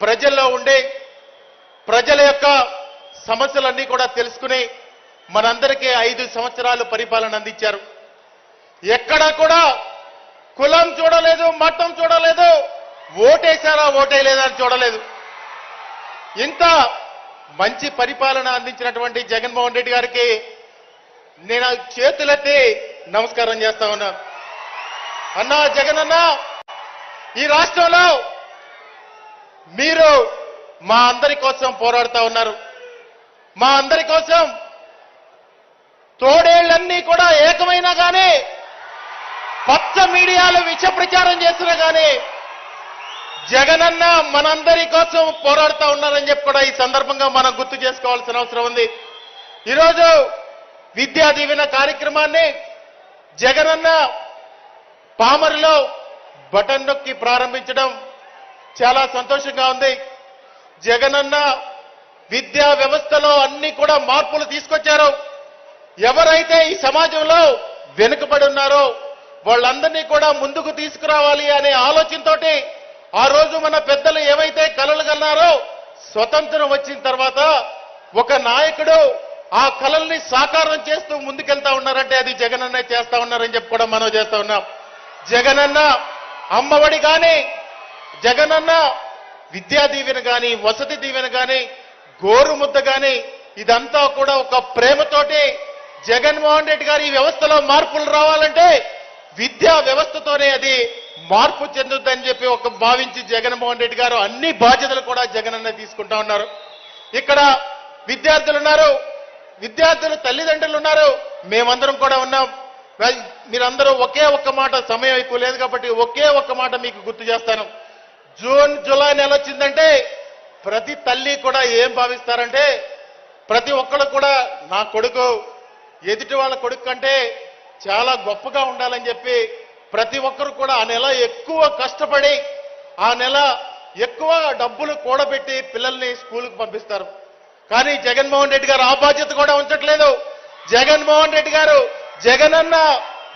ప్రజల్లో ఉండే ప్రజల యొక్క సమస్యలన్నీ కూడా తెలుసుకుని మనందరికీ 5 సంవత్సరాలు పరిపాలన అందించారు. ఎక్కడా కూడా కులం చూడలేదు, మతం చూడలేదు, ఓటేశారా ఓటేయలేదా అని చూడలేదు. ఇంత మంచి పరిపాలన అందించినటువంటి జగన్మోహన్ రెడ్డి గారికి నేను చేతులెత్తి నమస్కారం చేస్తా ఉన్నా. అన్నా జగన్ అన్న, ఈ రాష్ట్రంలో మీరు మా అందరి కోసం పోరాడుతా ఉన్నారు. మా అందరి కోసం తోడేళ్లన్నీ కూడా ఏకమైనా కానీ, పచ్చ మీడియాలు విష ప్రచారం చేస్తున్నా కానీ జగనన్న మనందరి కోసం పోరాడుతా ఉన్నారని చెప్పి కూడా ఈ సందర్భంగా మనం గుర్తు చేసుకోవాల్సిన అవసరం ఉంది. ఈరోజు విద్యా దీవెన కార్యక్రమాన్ని జగనన్న పామరులో బటన్ నొక్కి ప్రారంభించడం చాలా సంతోషంగా ఉంది. జగనన్న విద్యా వ్యవస్థలో అన్ని కూడా మార్పులు తీసుకొచ్చారు. ఎవరైతే ఈ సమాజంలో వెనుకబడి ఉన్నారో వాళ్ళందరినీ కూడా ముందుకు తీసుకురావాలి అనే ఆలోచనతోటి ఆ రోజు మన పెద్దలు ఏవైతే కలలు కన్నారో స్వతంత్రం వచ్చిన తర్వాత ఒక నాయకుడు ఆ కలల్ని సాకారం చేస్తూ ముందుకెళ్తా ఉన్నారంటే అది జగనన్న చేస్తా ఉన్నారని చెప్పి కూడా మనం చేస్తా ఉన్నాం. జగనన్న అమ్మఒడి కానీ, జగనన్న విద్యా దీవెన కానీ, వసతి దీవెన కానీ, గోరుముద్ద కానీ ఇదంతా కూడా ఒక ప్రేమతోటి జగన్మోహన్ రెడ్డి గారి ఈ వ్యవస్థలో మార్పులు రావాలంటే విద్యా వ్యవస్థతోనే అది మార్పు చెందుద్దని చెప్పి ఒక భావించి జగన్మోహన్ రెడ్డి గారు అన్ని బాధ్యతలు కూడా జగనన్న తీసుకుంటా ఉన్నారు. ఇక్కడ విద్యార్థులు ఉన్నారు, విద్యార్థుల తల్లిదండ్రులు ఉన్నారు, మేమందరం కూడా ఉన్నాం. మీరందరూ ఒకే ఒక్క మాట, సమయం ఎక్కువ లేదు కాబట్టి ఒకే ఒక్క మాట మీకు గుర్తు చేస్తాను. జూన్ జూలై నెల వచ్చిందంటే ప్రతి తల్లి కూడా ఏం భావిస్తారంటే ప్రతి ఒక్కరు కూడా నా కొడుకు ఎదుటి వాళ్ళ కొడుకు కంటే చాలా గొప్పగా ఉండాలని చెప్పి ప్రతి ఒక్కరు కూడా ఆ నెల ఎక్కువ కష్టపడి ఆ నెల ఎక్కువ డబ్బులు కూడబెట్టి పిల్లల్ని స్కూలుకు పంపిస్తారు. కానీ జగన్మోహన్ రెడ్డి గారు ఆ బాధ్యత కూడా ఉంచట్లేదు. జగన్మోహన్ రెడ్డి గారు జగనన్న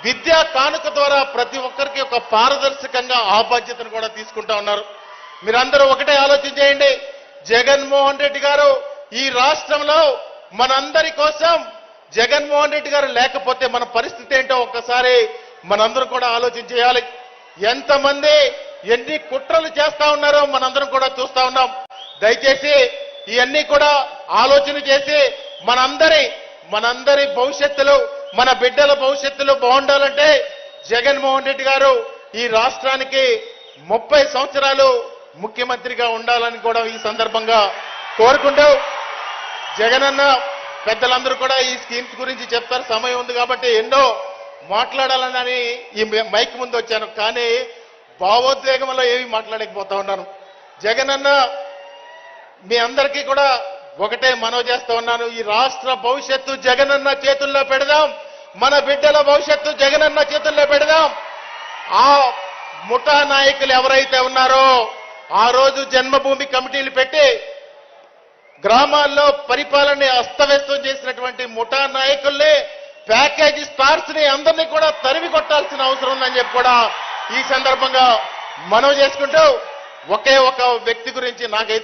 విద్యా కానుక ద్వారా ప్రతి ఒక్కరికి ఒక పారదర్శకంగా ఆ బాధ్యతను కూడా తీసుకుంటా ఉన్నారు. మీరందరూ ఒకటే ఆలోచన చేయండి. జగన్మోహన్ రెడ్డి గారు ఈ రాష్ట్రంలో మనందరి కోసం జగన్మోహన్ రెడ్డి గారు లేకపోతే మన పరిస్థితి ఏంటో ఒక్కసారి మనందరం కూడా ఆలోచన చేయాలి. ఎంతమంది ఎన్ని కుట్రలు చేస్తా ఉన్నారో మనందరం కూడా చూస్తా ఉన్నాం. దయచేసి ఇవన్నీ కూడా ఆలోచన చేసి మనందరి భవిష్యత్తులో మన బిడ్డల భవిష్యత్తులో బాగుండాలంటే జగన్మోహన్ రెడ్డి గారు ఈ రాష్ట్రానికి 30 సంవత్సరాలు ముఖ్యమంత్రిగా ఉండాలని కూడా ఈ సందర్భంగా కోరుకుంటూ, జగనన్న పెద్దలందరూ కూడా ఈ స్కీమ్స్ గురించి చెప్తారు, సమయం ఉంది కాబట్టి ఎన్నో మాట్లాడాలని ఈ మైక్ ముందు వచ్చాను. కానీ భావోద్వేగంలో ఏమి మాట్లాడకపోతా ఉన్నాను. జగనన్న మీ అందరికీ కూడా ఒకటే మనవి చేస్తా ఉన్నాను. ఈ రాష్ట్ర భవిష్యత్తు జగనన్న చేతుల్లో పెడదాం. మన బిడ్డల భవిష్యత్తు జగనన్న చేతుల్లో పెడదాం. ఆ ముఠా నాయకులు ఎవరైతే ఉన్నారో ఆ రోజు జన్మభూమి కమిటీలు పెట్టి గ్రామాల్లో పరిపాలన అస్తవ్యస్తం చేసినటువంటి ముఠా నాయకుల్ని, ప్యాకేజీ స్టార్స్ ని అందరినీ కూడా తరిమి కొట్టాల్సిన అవసరం ఉందని చెప్పి కూడా ఈ సందర్భంగా మనవి చేసుకుంటూ ఒకే ఒక వ్యక్తి గురించి నాకైతే